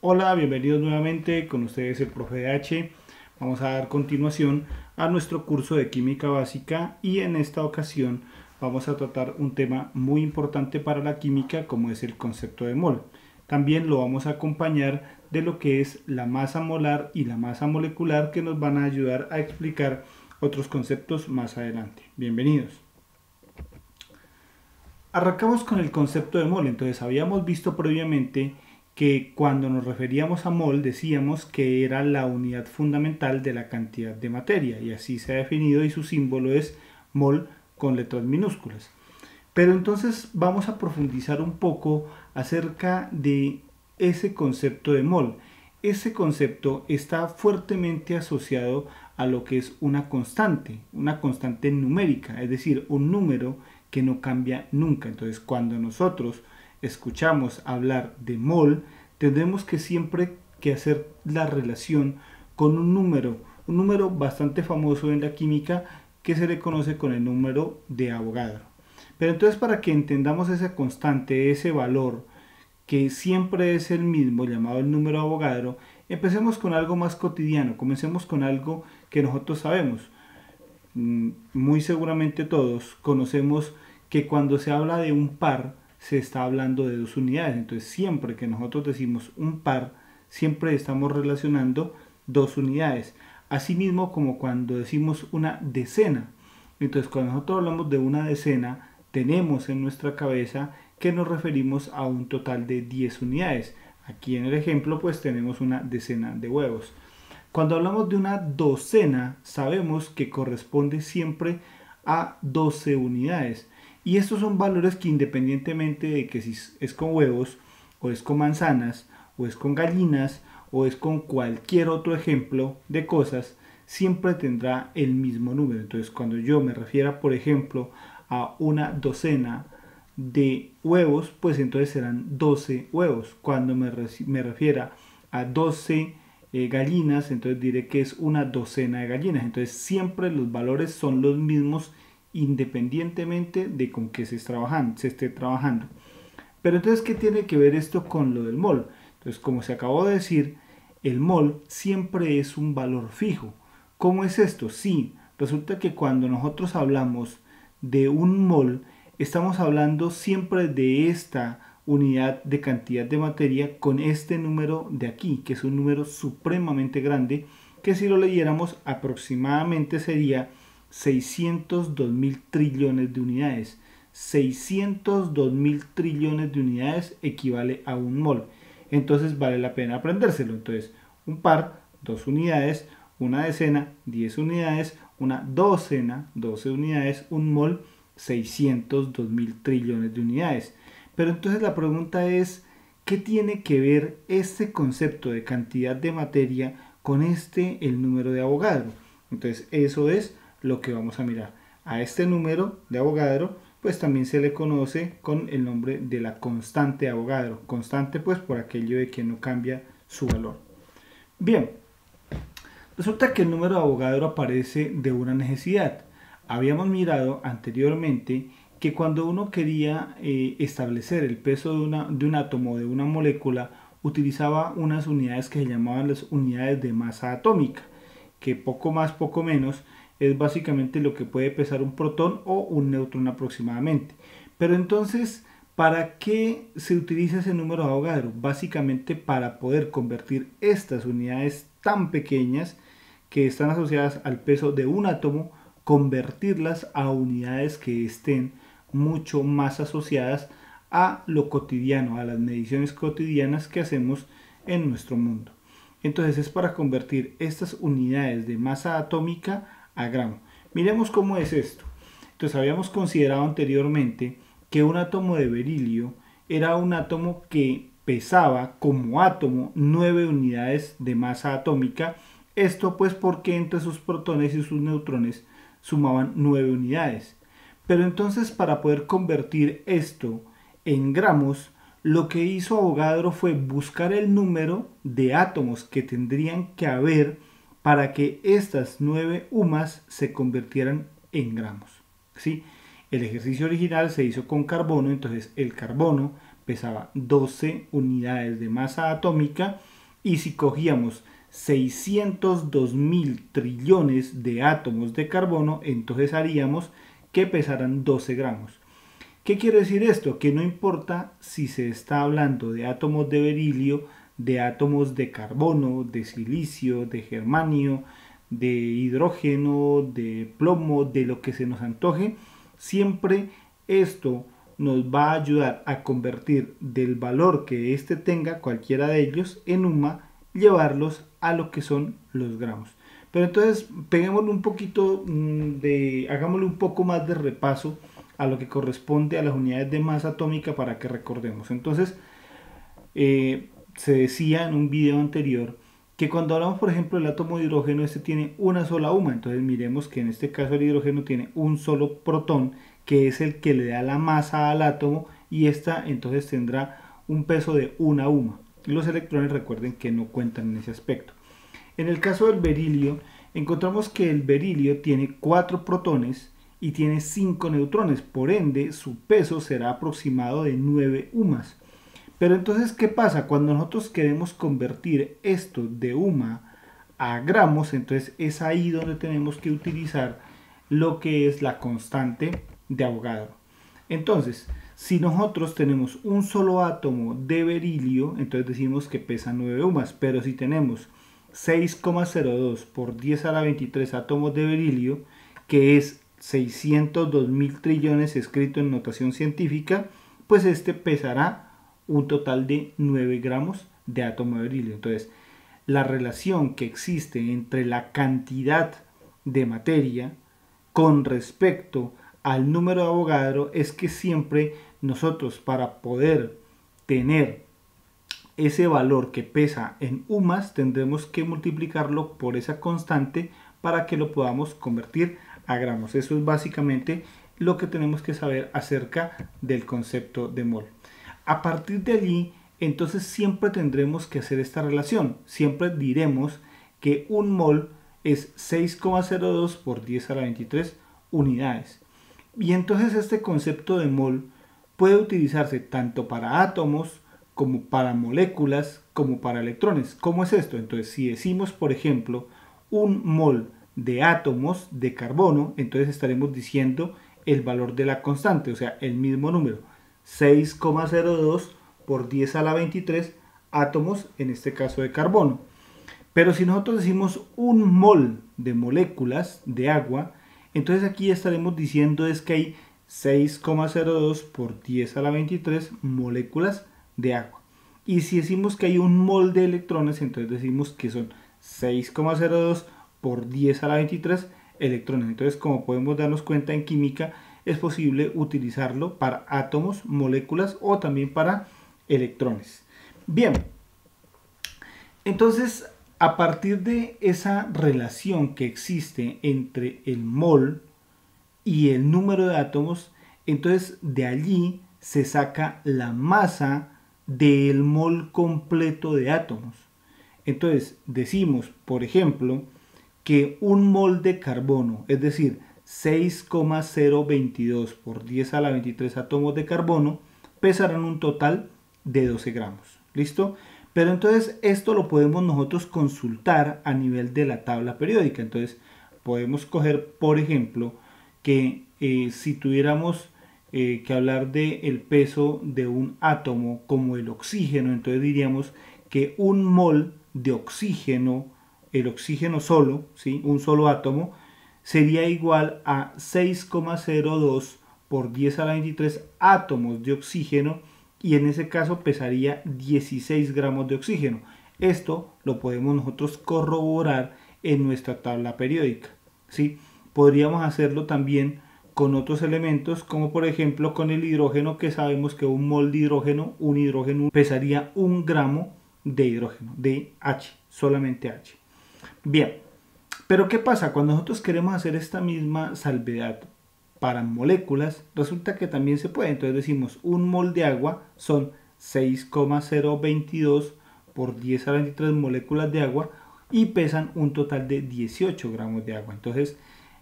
Hola, bienvenidos nuevamente con ustedes el profe H. Vamos a dar continuación a nuestro curso de química básica y en esta ocasión vamos a tratar un tema muy importante para la química como es el concepto de mol. También lo vamos a acompañar de lo que es la masa molar y la masa molecular que nos van a ayudar a explicar otros conceptos más adelante. Bienvenidos. Arrancamos con el concepto de mol. Entonces habíamos visto previamente que cuando nos referíamos a mol decíamos que era la unidad fundamental de la cantidad de materia y así se ha definido y su símbolo es mol con letras minúsculas. Pero entonces vamos a profundizar un poco acerca de ese concepto de mol. Ese concepto está fuertemente asociado a lo que es una constante numérica, es decir, un número que no cambia nunca. Entonces, cuando nosotros escuchamos hablar de mol, tendremos que siempre que hacer la relación con un número bastante famoso en la química que se le conoce con el número de Avogadro. Pero entonces para que entendamos esa constante, ese valor que siempre es el mismo, llamado el número de Avogadro, empecemos con algo más cotidiano, comencemos con algo que nosotros sabemos. Muy seguramente todos conocemos que cuando se habla de un par, se está hablando de dos unidades. Entonces siempre que nosotros decimos un par, siempre estamos relacionando dos unidades. Asimismo como cuando decimos una decena. Entonces cuando nosotros hablamos de una decena, tenemos en nuestra cabeza que nos referimos a un total de 10 unidades. Aquí en el ejemplo pues tenemos una decena de huevos. Cuando hablamos de una docena, sabemos que corresponde siempre a 12 unidades. Y estos son valores que independientemente de que si es con huevos, o es con manzanas, o es con gallinas, o es con cualquier otro ejemplo de cosas, siempre tendrá el mismo número. Entonces, cuando yo me refiera, por ejemplo, a una docena de huevos, pues entonces serán 12 huevos. Cuando me refiera a 12 gallinas, entonces diré que es una docena de gallinas. Entonces siempre los valores son los mismos independientemente de con qué se esté trabajando. Pero entonces, ¿qué tiene que ver esto con lo del mol? Entonces, como se acabó de decir, el mol siempre es un valor fijo. ¿Cómo es esto? Sí, resulta que cuando nosotros hablamos de un mol, estamos hablando siempre de esta unidad de cantidad de materia con este número de aquí, que es un número supremamente grande, que si lo leyéramos aproximadamente sería 602 mil trillones de unidades. 602 mil trillones de unidades equivale a un mol. Entonces vale la pena aprendérselo. Entonces, un par, 2 unidades, una decena, 10 unidades, una docena, 12 unidades, un mol, 602 mil trillones de unidades. Pero entonces la pregunta es, ¿qué tiene que ver este concepto de cantidad de materia con el número de Avogadro? Entonces, eso es lo que vamos a mirar. A este número de Avogadro pues también se le conoce con el nombre de la constante de Avogadro. Constante pues por aquello de que no cambia su valor. Bien, resulta que el número de Avogadro aparece de una necesidad. Habíamos mirado anteriormente que cuando uno quería establecer el peso de un átomo o de una molécula, utilizaba unas unidades que se llamaban las unidades de masa atómica, que poco más, poco menos, es básicamente lo que puede pesar un protón o un neutrón aproximadamente. Pero entonces, ¿para qué se utiliza ese número de Avogadro? Básicamente para poder convertir estas unidades tan pequeñas que están asociadas al peso de un átomo, convertirlas a unidades que estén mucho más asociadas a lo cotidiano, a las mediciones cotidianas que hacemos en nuestro mundo. Entonces es para convertir estas unidades de masa atómica a gramo. Miremos cómo es esto. Entonces habíamos considerado anteriormente que un átomo de berilio era un átomo que pesaba como átomo 9 unidades de masa atómica. Esto pues porque entre sus protones y sus neutrones sumaban 9 unidades. Pero entonces para poder convertir esto en gramos, lo que hizo Avogadro fue buscar el número de átomos que tendrían que haber para que estas 9 UMAS se convirtieran en gramos. ¿Sí? El ejercicio original se hizo con carbono, entonces el carbono pesaba 12 unidades de masa atómica Y si cogíamos 602.000 trillones de átomos de carbono, entonces haríamos que pesaran 12 gramos. ¿Qué quiere decir esto? Que no importa si se está hablando de átomos de berilio, de átomos de carbono, de silicio, de germanio, de hidrógeno, de plomo, de lo que se nos antoje, siempre esto nos va a ayudar a convertir del valor que éste tenga, cualquiera de ellos, en UMA, llevarlos a lo que son los gramos. Pero entonces peguémosle un poquito hagámosle un poco más de repaso a lo que corresponde a las unidades de masa atómica para que recordemos. Entonces, se decía en un video anterior que cuando hablamos, por ejemplo, del átomo de hidrógeno, este tiene una sola UMA. Entonces miremos que en este caso el hidrógeno tiene un solo protón, que es el que le da la masa al átomo, y esta entonces tendrá un peso de una UMA. Y los electrones, recuerden que no cuentan en ese aspecto. En el caso del berilio, encontramos que el berilio tiene 4 protones y tiene 5 neutrones, por ende su peso será aproximado de 9 UMAs. Pero entonces, ¿qué pasa? Cuando nosotros queremos convertir esto de UMA a gramos, entonces es ahí donde tenemos que utilizar lo que es la constante de Avogadro. Entonces, si nosotros tenemos un solo átomo de berilio, entonces decimos que pesa 9 UMAs, pero si tenemos 6,02 por 10 a la 23 átomos de berilio, que es 602.000 trillones escrito en notación científica, pues este pesará un total de 9 gramos de átomo de berilio. Entonces, la relación que existe entre la cantidad de materia con respecto al número de Avogadro es que siempre nosotros, para poder tener ese valor que pesa en UMAs, tendremos que multiplicarlo por esa constante para que lo podamos convertir a gramos. Eso es básicamente lo que tenemos que saber acerca del concepto de mol. A partir de allí, entonces siempre tendremos que hacer esta relación. Siempre diremos que un mol es 6,02 por 10 a la 23 unidades. Y entonces este concepto de mol puede utilizarse tanto para átomos como para moléculas, como para electrones. ¿Cómo es esto? Entonces, si decimos, por ejemplo, un mol de átomos de carbono, entonces estaremos diciendo el valor de la constante, o sea, el mismo número, 6,02 por 10 a la 23 átomos, en este caso de carbono. Pero si nosotros decimos un mol de moléculas de agua, entonces aquí estaremos diciendo es que hay 6,02 por 10 a la 23 moléculas de agua. Y si decimos que hay un mol de electrones, entonces decimos que son 6,02 por 10 a la 23 electrones. Entonces, como podemos darnos cuenta, en química es posible utilizarlo para átomos, moléculas o también para electrones. Bien, entonces a partir de esa relación que existe entre el mol y el número de átomos, entonces de allí se saca la masa del mol completo de átomos. Entonces decimos, por ejemplo, que un mol de carbono, es decir, 6,022 por 10 a la 23 átomos de carbono, pesarán un total de 12 gramos. ¿Listo? Pero entonces esto lo podemos nosotros consultar a nivel de la tabla periódica. Entonces podemos coger, por ejemplo, que si tuviéramos que hablar del peso de un átomo como el oxígeno, entonces diríamos que un mol de oxígeno, el oxígeno solo, ¿sí? Un solo átomo, sería igual a 6,02 por 10 a la 23 átomos de oxígeno, y en ese caso pesaría 16 gramos de oxígeno. Esto lo podemos nosotros corroborar en nuestra tabla periódica, ¿sí? Podríamos hacerlo también con otros elementos, como por ejemplo con el hidrógeno, que sabemos que un mol de hidrógeno, un hidrógeno pesaría 1 gramo de hidrógeno, de H, solamente H. Bien, pero ¿qué pasa? Cuando nosotros queremos hacer esta misma salvedad para moléculas, resulta que también se puede. Entonces decimos, un mol de agua son 6,022 por 10 a la 23 moléculas de agua y pesan un total de 18 gramos de agua. Entonces,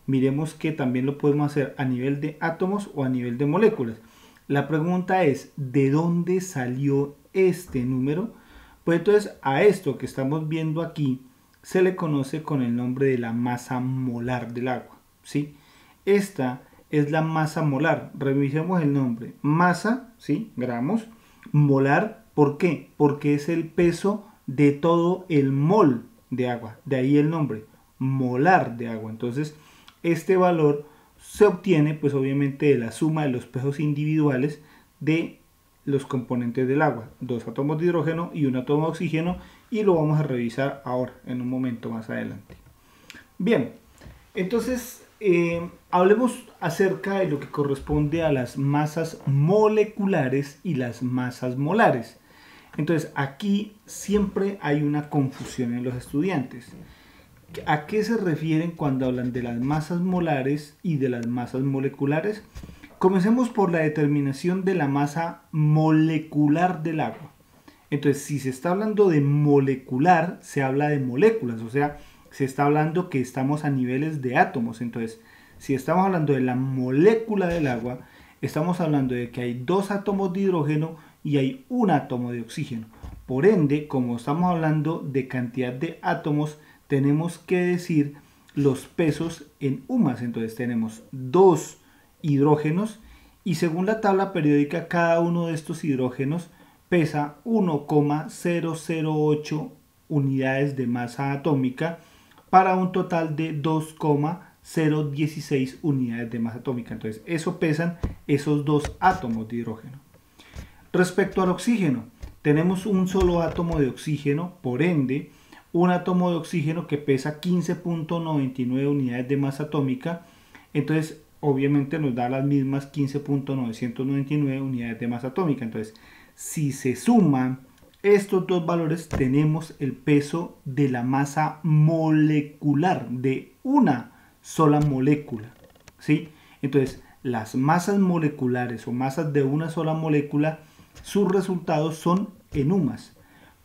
miremos que también lo podemos hacer a nivel de átomos o a nivel de moléculas. La pregunta es, ¿de dónde salió este número? Pues entonces a esto que estamos viendo aquí se le conoce con el nombre de la masa molar del agua, ¿sí? Esta es la masa molar. Revisemos el nombre. Masa, ¿sí? Gramos. Molar, ¿por qué? Porque es el peso de todo el mol de agua. De ahí el nombre, molar de agua. Entonces, este valor se obtiene, pues obviamente, de la suma de los pesos individuales de los componentes del agua. 2 átomos de hidrógeno y un átomo de oxígeno. Y lo vamos a revisar ahora, en un momento más adelante. Bien, entonces hablemos acerca de lo que corresponde a las masas moleculares y las masas molares. Entonces aquí siempre hay una confusión en los estudiantes. ¿A qué se refieren cuando hablan de las masas molares y de las masas moleculares? Comencemos por la determinación de la masa molecular del agua. Entonces, si se está hablando de molecular, se habla de moléculas, o sea, se está hablando que estamos a niveles de átomos. Entonces, si estamos hablando de la molécula del agua, estamos hablando de que hay 2 átomos de hidrógeno y hay un átomo de oxígeno. Por ende, como estamos hablando de cantidad de átomos, tenemos que decir los pesos en UMAS. Entonces, tenemos 2 hidrógenos y según la tabla periódica, cada uno de estos hidrógenos pesa 1,008 unidades de masa atómica para un total de 2,016 unidades de masa atómica. Entonces, eso pesan esos 2 átomos de hidrógeno. Respecto al oxígeno, tenemos un solo átomo de oxígeno, por ende, un átomo de oxígeno que pesa 15,99 unidades de masa atómica. Entonces, obviamente nos da las mismas 15,999 unidades de masa atómica. Entonces, si se suman estos dos valores, tenemos el peso de la masa molecular de una sola molécula, ¿sí? Entonces, las masas moleculares o masas de una sola molécula, sus resultados son en UMAS.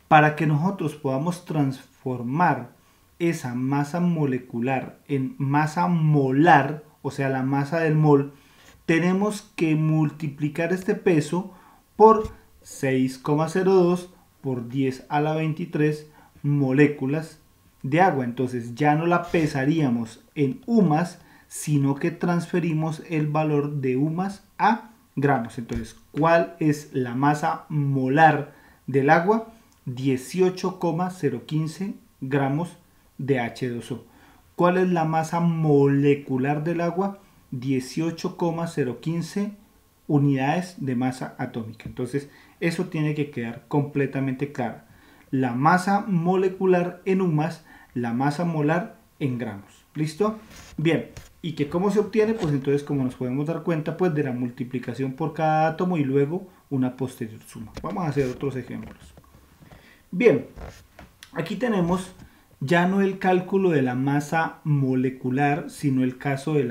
Para que nosotros podamos transformar esa masa molecular en masa molar, o sea, la masa del mol, tenemos que multiplicar este peso por 6,02 por 10 a la 23 moléculas de agua. Entonces ya no la pesaríamos en UMAS, sino que transferimos el valor de UMAS a gramos. Entonces, ¿cuál es la masa molar del agua? 18,015 gramos de H2O. ¿Cuál es la masa molecular del agua? 18,015 unidades de masa atómica. Entonces, eso tiene que quedar completamente claro. La masa molecular en UMAS, la masa molar en gramos. ¿Listo? Bien. ¿Y que cómo se obtiene? Pues entonces, como nos podemos dar cuenta, pues de la multiplicación por cada átomo y luego una posterior suma. Vamos a hacer otros ejemplos. Bien. Aquí tenemos ya no el cálculo de la masa molecular, sino el cálculo de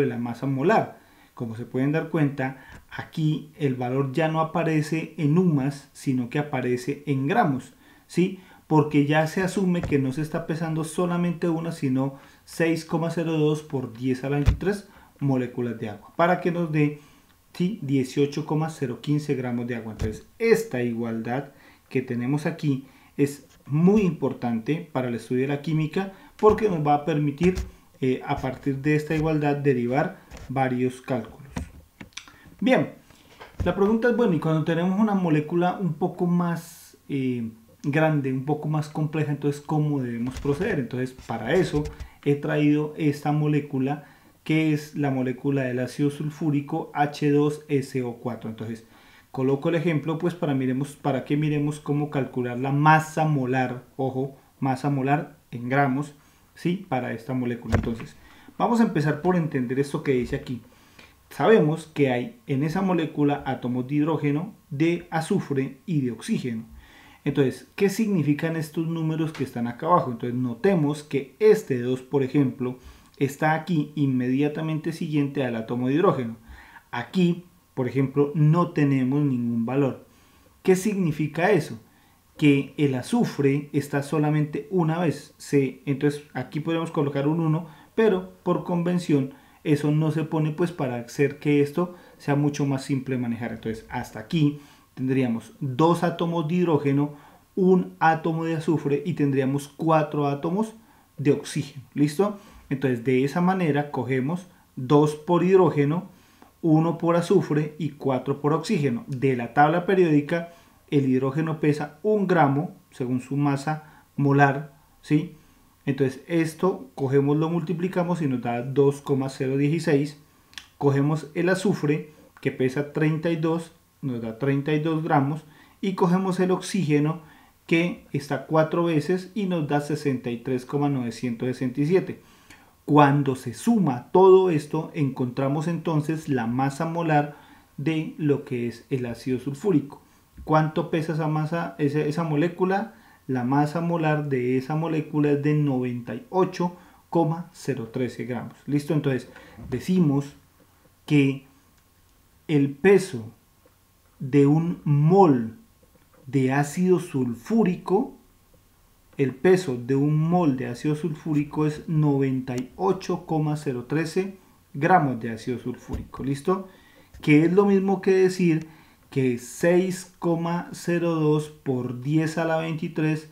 la masa molar. Como se pueden dar cuenta, aquí el valor ya no aparece en UMAS, sino que aparece en gramos, ¿sí? Porque ya se asume que no se está pesando solamente una, sino 6,02 por 10 a la 23 moléculas de agua, para que nos dé, ¿sí?, 18,015 gramos de agua. Entonces, esta igualdad que tenemos aquí es muy importante para el estudio de la química porque nos va a permitir a partir de esta igualdad derivar varios cálculos. Bien, la pregunta es, bueno, y cuando tenemos una molécula un poco más grande, un poco más compleja, entonces ¿cómo debemos proceder? Entonces, para eso he traído esta molécula que es la molécula del ácido sulfúrico H2SO4. Entonces, coloco el ejemplo pues para que miremos cómo calcular la masa molar, ojo, masa molar en gramos, ¿sí?, para esta molécula. Entonces, vamos a empezar por entender esto que dice aquí. Sabemos que hay en esa molécula átomos de hidrógeno, de azufre y de oxígeno. Entonces, ¿qué significan estos números que están acá abajo? Entonces, notemos que este 2, por ejemplo, está aquí inmediatamente siguiente al átomo de hidrógeno. Aquí, por ejemplo, no tenemos ningún valor. ¿Qué significa eso? Que el azufre está solamente una vez. Entonces aquí podemos colocar un 1, pero por convención eso no se pone pues para hacer que esto sea mucho más simple de manejar. Entonces hasta aquí tendríamos 2 átomos de hidrógeno un átomo de azufre y tendríamos 4 átomos de oxígeno. ¿Listo? Entonces de esa manera cogemos 2 por hidrógeno, 1 por azufre y 4 por oxígeno. De la tabla periódica, el hidrógeno pesa 1 gramo según su masa molar, ¿sí? Entonces esto cogemos, lo multiplicamos y nos da 2,016. Cogemos el azufre que pesa 32, nos da 32 gramos, y cogemos el oxígeno que está 4 veces y nos da 63,967. Cuando se suma todo esto, encontramos entonces la masa molar de lo que es el ácido sulfúrico. ¿Cuánto pesa esa masa, esa molécula? La masa molar de esa molécula es de 98,013 gramos. ¿Listo? Entonces decimos que el peso de un mol de ácido sulfúrico, el peso de un mol de ácido sulfúrico es 98,013 gramos de ácido sulfúrico. ¿Listo? Que es lo mismo que decir que 6,02 por 10 a la 23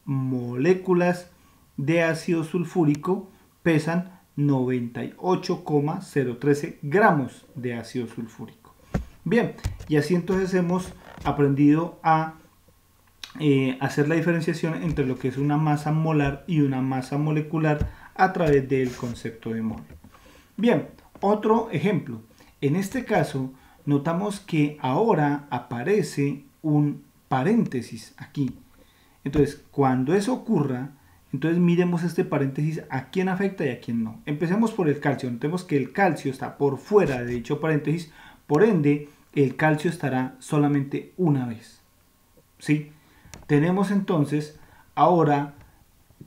moléculas de ácido sulfúrico pesan 98,013 gramos de ácido sulfúrico. Bien, y así entonces hemos aprendido a hacer la diferenciación entre lo que es una masa molar y una masa molecular a través del concepto de mol. Bien, otro ejemplo. En este caso, notamos que ahora aparece un paréntesis aquí. Entonces, cuando eso ocurra, entonces miremos este paréntesis a quién afecta y a quién no. Empecemos por el calcio. Notemos que el calcio está por fuera de dicho paréntesis, por ende, el calcio estará solamente una vez. ¿Sí? Tenemos entonces ahora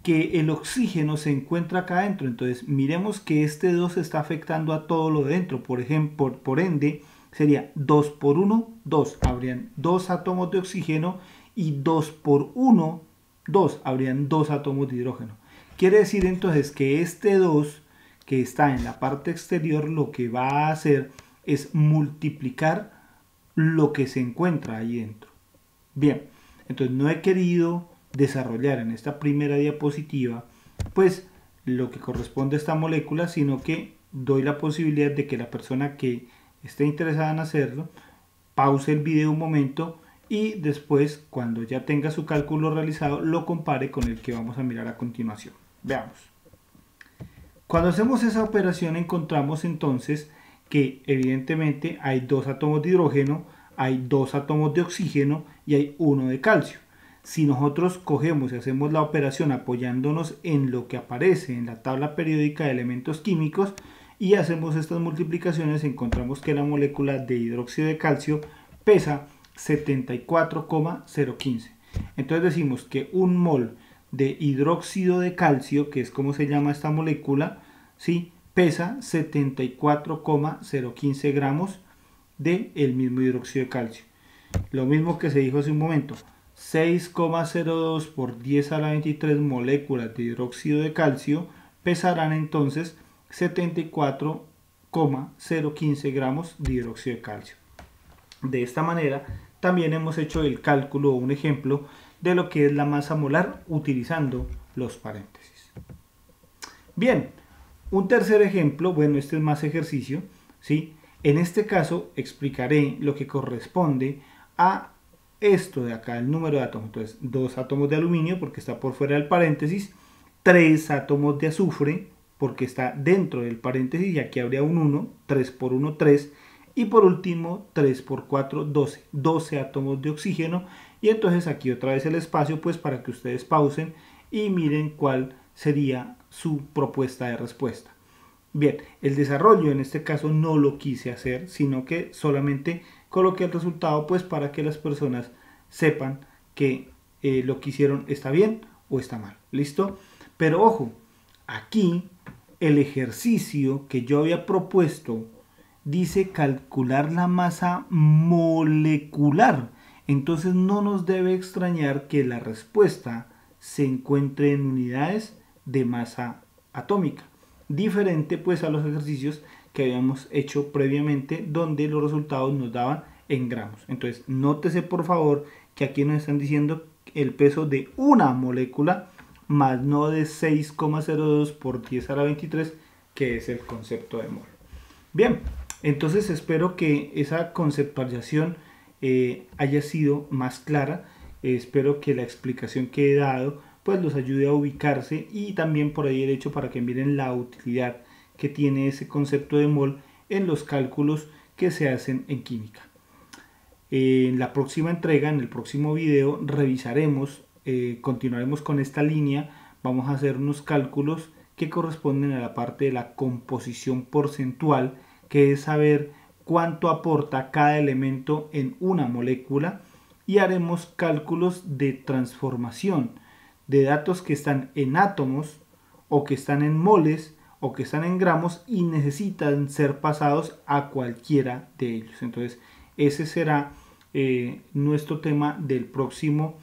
que el oxígeno se encuentra acá adentro. Entonces, miremos que este 2 está afectando a todo lo de dentro. Por ejemplo, por ende, sería 2 por 1, 2. Habrían 2 átomos de oxígeno y 2 por 1, 2. Habrían 2 átomos de hidrógeno. Quiere decir entonces que este 2 que está en la parte exterior lo que va a hacer es multiplicar lo que se encuentra ahí dentro. Bien, entonces no he querido desarrollar en esta primera diapositiva pues lo que corresponde a esta molécula, sino que doy la posibilidad de que la persona que esté interesada en hacerlo pause el video un momento y después, cuando ya tenga su cálculo realizado, lo compare con el que vamos a mirar a continuación. Veamos. Cuando hacemos esa operación encontramos entonces que evidentemente hay 2 átomos de hidrógeno, hay 2 átomos de oxígeno y hay 1 de calcio. Si nosotros cogemos y hacemos la operación apoyándonos en lo que aparece en la tabla periódica de elementos químicos y hacemos estas multiplicaciones, encontramos que la molécula de hidróxido de calcio pesa 74,015. Entonces decimos que un mol de hidróxido de calcio, que es como se llama esta molécula, ¿sí?, pesa 74,015 gramos del mismo hidróxido de calcio. Lo mismo que se dijo hace un momento, 6,02 por 10 a la 23 moléculas de hidróxido de calcio pesarán entonces 74,015 gramos de hidróxido de calcio. De esta manera también hemos hecho el cálculo o un ejemplo de lo que es la masa molar utilizando los paréntesis. Bien, un tercer ejemplo, bueno, este es más ejercicio, ¿sí? En este caso explicaré lo que corresponde a esto de acá, el número de átomos. Entonces, 2 átomos de aluminio porque está por fuera del paréntesis, 3 átomos de azufre porque está dentro del paréntesis y aquí habría un 1, 3 por 1, 3. Y por último, 3 por 4, 12. 12 átomos de oxígeno. Y entonces aquí otra vez el espacio pues para que ustedes pausen y miren cuál sería su propuesta de respuesta. Bien, el desarrollo en este caso no lo quise hacer, sino que solamente coloqué el resultado pues para que las personas sepan que lo que hicieron está bien o está mal. ¿Listo? Pero ojo, aquí el ejercicio que yo había propuesto dice calcular la masa molecular. Entonces no nos debe extrañar que la respuesta se encuentre en unidades de masa atómica. Diferente pues a los ejercicios que habíamos hecho previamente donde los resultados nos daban en gramos. Entonces nótese por favor que aquí nos están diciendo el peso de una molécula, más no de 6,02 por 10 a la 23, que es el concepto de mol. Bien, entonces espero que esa conceptualización haya sido más clara. Espero que la explicación que he dado pues los ayude a ubicarse, y también por ahí el hecho para que miren la utilidad que tiene ese concepto de mol en los cálculos que se hacen en química. En la próxima entrega, en el próximo video, revisaremos, continuaremos con esta línea. Vamos a hacer unos cálculos que corresponden a la parte de la composición porcentual, que es saber cuánto aporta cada elemento en una molécula, y haremos cálculos de transformación de datos que están en átomos o que están en moles o que están en gramos y necesitan ser pasados a cualquiera de ellos. Entonces ese será nuestro tema del próximo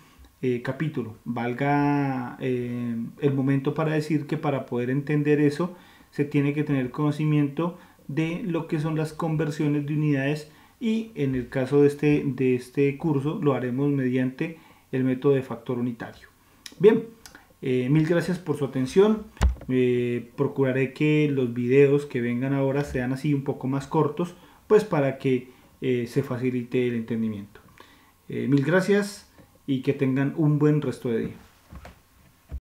capítulo. Valga el momento para decir que para poder entender eso se tiene que tener conocimiento de lo que son las conversiones de unidades, y en el caso de este curso lo haremos mediante el método de factor unitario. Bien, mil gracias por su atención. Procuraré que los videos que vengan ahora sean así un poco más cortos, pues para que se facilite el entendimiento. Mil gracias y que tengan un buen resto de día.